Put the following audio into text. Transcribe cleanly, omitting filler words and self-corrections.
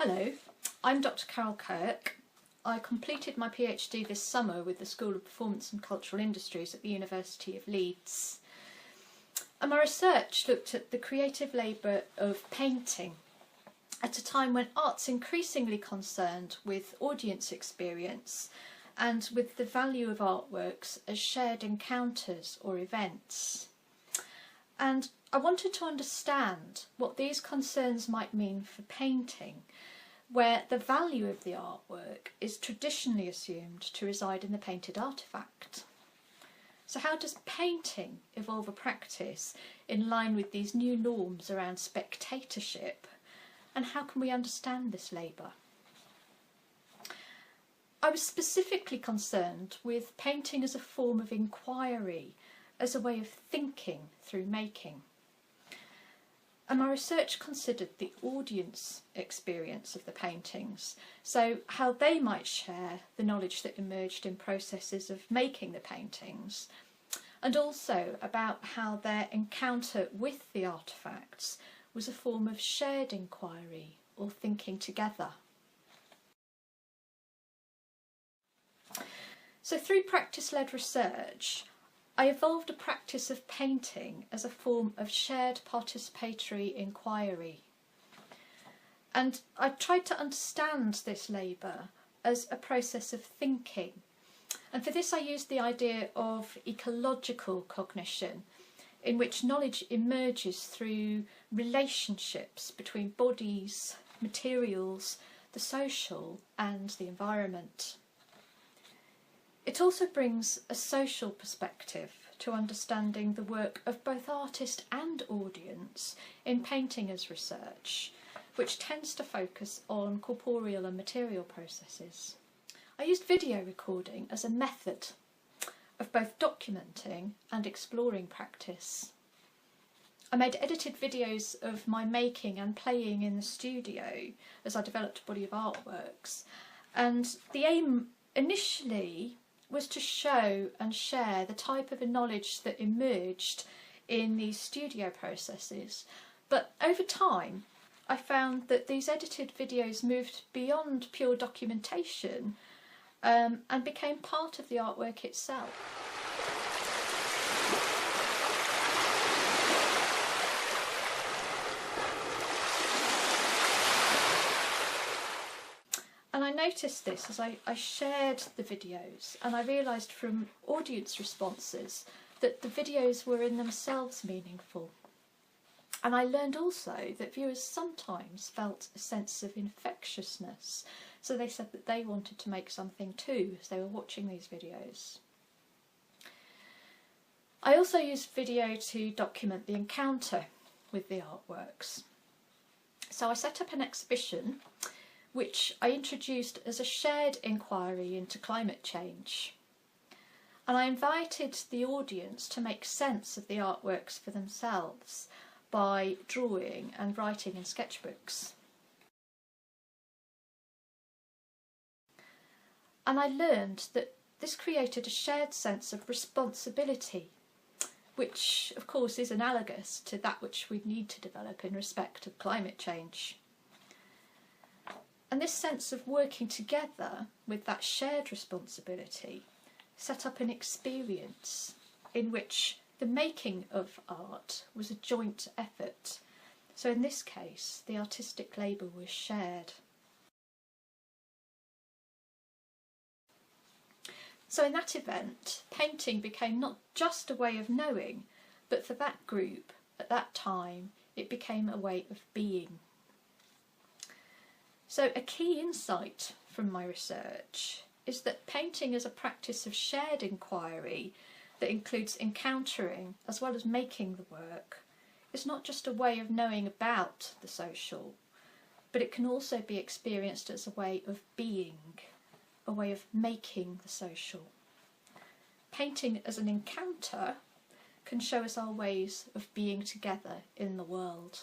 Hello, I'm Dr. Carol Kirk. I completed my PhD this summer with the School of Performance and Cultural Industries at the University of Leeds. And my research looked at the creative labour of painting at a time when art's increasingly concerned with audience experience and with the value of artworks as shared encounters or events. And I wanted to understand what these concerns might mean for painting, where the value of the artwork is traditionally assumed to reside in the painted artefact. So how does painting evolve a practice in line with these new norms around spectatorship, and how can we understand this labour? I was specifically concerned with painting as a form of inquiry, as a way of thinking through making. And my research considered the audience experience of the paintings, so how they might share the knowledge that emerged in processes of making the paintings, and also about how their encounter with the artefacts was a form of shared inquiry or thinking together. So through practice-led research, I evolved a practice of painting as a form of shared participatory inquiry. And I tried to understand this labour as a process of thinking. And for this I used the idea of ecological cognition, in which knowledge emerges through relationships between bodies, materials, the social and the environment. It also brings a social perspective to understanding the work of both artist and audience in painting as research, which tends to focus on corporeal and material processes. I used video recording as a method of both documenting and exploring practice. I made edited videos of my making and playing in the studio as I developed a body of artworks, and the aim initially was to show and share the type of knowledge that emerged in these studio processes. But over time, I found that these edited videos moved beyond pure documentation and became part of the artwork itself. And I noticed this as I shared the videos, and I realised from audience responses that the videos were in themselves meaningful. And I learned also that viewers sometimes felt a sense of infectiousness, so they said that they wanted to make something too as they were watching these videos. I also used video to document the encounter with the artworks. So I set up an exhibition which I introduced as a shared inquiry into climate change. And I invited the audience to make sense of the artworks for themselves by drawing and writing in sketchbooks. And I learned that this created a shared sense of responsibility, which of course is analogous to that which we need to develop in respect of climate change. And this sense of working together with that shared responsibility set up an experience in which the making of art was a joint effort. So in this case, the artistic labour was shared. So in that event, painting became not just a way of knowing, but for that group, at that time, it became a way of being. So a key insight from my research is that painting as a practice of shared inquiry that includes encountering as well as making the work is not just a way of knowing about the social, but it can also be experienced as a way of being, a way of making the social. Painting as an encounter can show us our ways of being together in the world.